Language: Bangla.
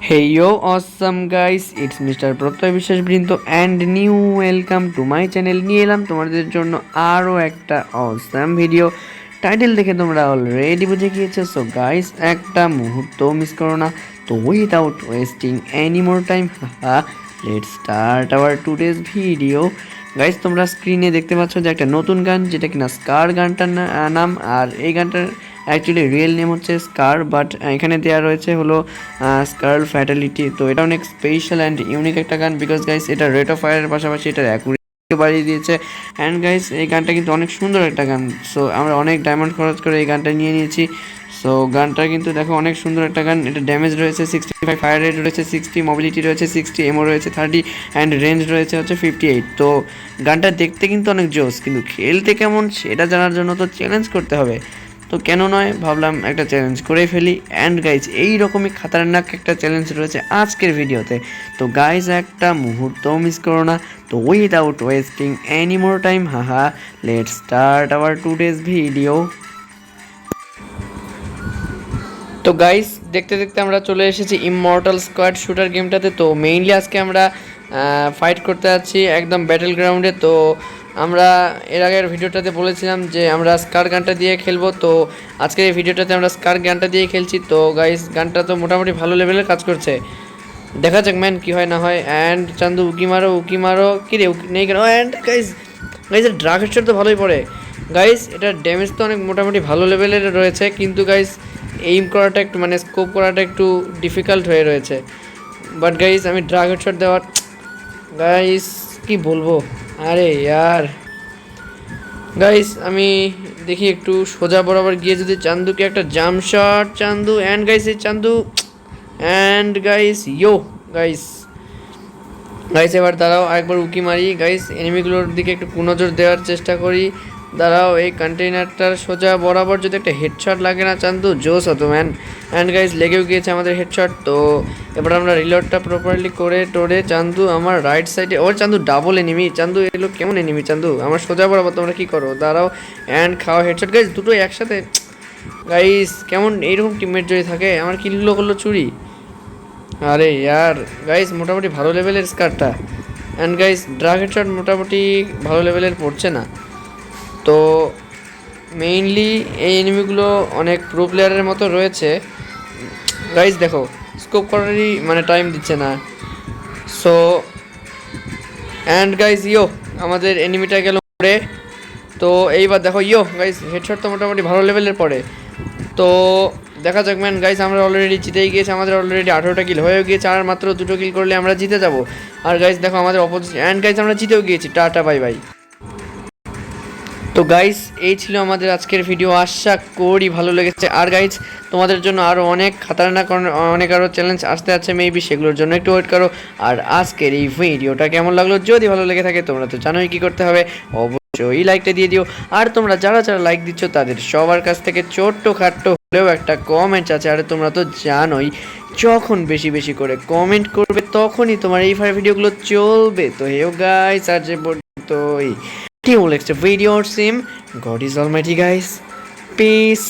Hey yo, awesome guys, it's Mr. প্রত্যয় বিশ্বাস বৃন্দ and new welcome to my channel. নিয়ে এলাম তোমাদের জন্য আরও একটা awesome ভিডিও। টাইটেল দেখে তোমরা অলরেডি বুঝে গিয়েছো। সো গাইস, একটা মুহূর্ত মিস করো না। তো without wasting any more time, let's start our today's video. Guys, তোমরা স্ক্রিনে দেখতে পাচ্ছ যে একটা নতুন গান, যেটা কিনা স্কার গানটার নাম। আর এই গানটার অ্যাকচুয়ালি রিয়েল নেম হচ্ছে স্কার, বাট এখানে দেওয়া রয়েছে হলো স্কার্ল ফ্যাটালিটি। তো এটা অনেক স্পেশাল অ্যান্ড ইউনিক একটা গান, বিকজ গাইস এটা রেট অফ ফায়ারের পাশাপাশি এটার অ্যাকুরেসি বাড়িয়ে দিয়েছে। অ্যান্ড গাইস, এই গানটা কিন্তু অনেক সুন্দর একটা গান। সো আমরা অনেক ডায়মন্ড খরচ করে এই গানটা নিয়ে নিয়েছি। সো গানটা কিন্তু দেখো অনেক সুন্দর একটা গান। এটা ড্যামেজ রয়েছে 65, ফায়ার রেট রয়েছে 60, মোবিলিটি রয়েছে 60, এমও রয়েছে 30, অ্যান্ড রেঞ্জ রয়েছে হচ্ছে 58। তো গানটা দেখতে কিন্তু অনেক জোস, কিন্তু খেলতে কেমন সেটা জানার জন্য তো চ্যালেঞ্জ করতে হবে। তো কেন নয়, ভাবলাম একটা চ্যালেঞ্জ করে ফেলি। অ্যান্ড গাইজ, এই রকমই খাতারনাক একটা চ্যালেঞ্জ রয়েছে আজকের ভিডিওতে। তো গাইজ, একটা মুহূর্তও মিস করো না। তো without wasting any more time, let's start our today's video. তো গাইস, দেখতে দেখতে আমরা চলে এসেছি ইমমর্টাল স্কোয়াড শুটার গেমটাতে। তো মেইনলি আজকে আমরা ফাইট করতে যাচ্ছি একদম ব্যাটেল গ্রাউন্ডে। তো আমরা এর আগের ভিডিওটাতে বলেছিলাম যে আমরা স্কার গানটা দিয়ে খেলবো। তো আজকের এই ভিডিওটাতে আমরা স্কার গানটা দিয়ে খেলছি। তো গাইস, গানটা তো মোটামুটি ভালো লেভেলের কাজ করছে। দেখা যাক ম্যান কী হয় না হয়। অ্যান্ড চান্দু উকি মারো কী রে, নেই কেন? অ্যান্ড গাইস, গাইসের ড্রাগ হেডশট তো ভালোই পড়ে। গাইস, এটার ড্যামেজ তো অনেক মোটামুটি ভালো লেভেলের রয়েছে, কিন্তু গাইস এইম করাটা একটু মানে স্কোপ করাটা একটু ডিফিকাল্ট হয়ে রয়েছে। বাট গাইস, আমি ড্রাগ হেডশট দেওয়ার গাইস কি বলবো, আরে ইয়ার। গাইস, আমি দেখি একটু সোজা বরাবর গিয়ে যদি চান্দুকে একটা jump shot, Chandu and guys এই Chandu and guys yo. Guys guys এবার দাঁড়াও, আরেকবার উকি মারি। গাইস, এনিমিগুলোর দিকে একটু কুনজর দেওয়ার চেষ্টা করি। দাঁড়াও, এই কন্টেইনারটার সোজা বরাবর যদি একটা হেডশট লাগে না চান্দু, জোস হতো ম্যান। অ্যান্ড গাইস, লেগেও গিয়েছে আমাদের হেডশট। তো এবার আমরা রিলোডটা প্রপারলি করে টোরে চান্দু আমার রাইট সাইডে। ওর চান্দু ডাবল এনিমি। চান্দু এগুলো কেমন এনিমি চান্দু? আমার সোজা বরাবর তোমরা কী করো? দাঁড়াও, অ্যান্ড খাওয়া হেডশট। গাইস, দুটো একসাথে। গাইস, কেমন এইরকম টিমমেট যদি থাকে? আমার কিলগুলো করলো চুরি। আরে ইয়ার। গাইস, মোটামুটি ভালো লেভেলের স্কারটা। অ্যান্ড গাইস, ড্রাগ হেডশট মোটামুটি ভালো লেভেলের পড়ছে না। তো মেইনলি এই এনিমিগুলো অনেক প্রো প্লেয়ারের মতো রয়েছে। গাইস দেখো, স্কোপ করারই মানে টাইম দিচ্ছে না। সো অ্যান্ড গাইস ইয়ো, আমাদের এনিমিটা গেল পড়ে। তো এইবার দেখো ইয়ো গাইস, হেডশট তো মোটামুটি ভালো লেভেলের পড়ে। তো দেখা যাক ম্যান। গাইস, আমরা অলরেডি জিতেই গিয়েছি। আমাদের অলরেডি 18টা কিল হয়েও গিয়েছে, আর মাত্র 2টো কিল করলে আমরা জিতে যাব। আর গাইস দেখো, আমাদের অপোজিট। অ্যান্ড গাইস, আমরা জিতেও গিয়েছি। Tata bye bye. তো গাইস, এই ছিল আমাদের আজকের ভিডিও। আশা করি ভালো লেগেছে। আর গাইস, তোমাদের জন্য আরও অনেক খাতারনাক অনেক আরও চ্যালেঞ্জ আসতে আছে মেবি, সেগুলোর জন্য একটু ওয়েট করো। আর আজকের এই ভিডিওটা কেমন লাগলো? যদি ভালো লেগে থাকে তোমরা তো জানোই কী করতে হবে, অবশ্যই লাইকটা দিয়ে দিও। আর তোমরা যারা যারা লাইক দিচ্ছ তাদের সবার কাছ থেকে ছোট্ট খাট্ট হলেও একটা কমেন্ট আছে। আর তোমরা তো জানোই, যখন বেশি বেশি করে কমেন্ট করবে তখনই তোমার এই ভিডিওগুলো চলবে। তো হেও গাইস, আর যে তো till next video, sim. God is almighty, guys. Peace.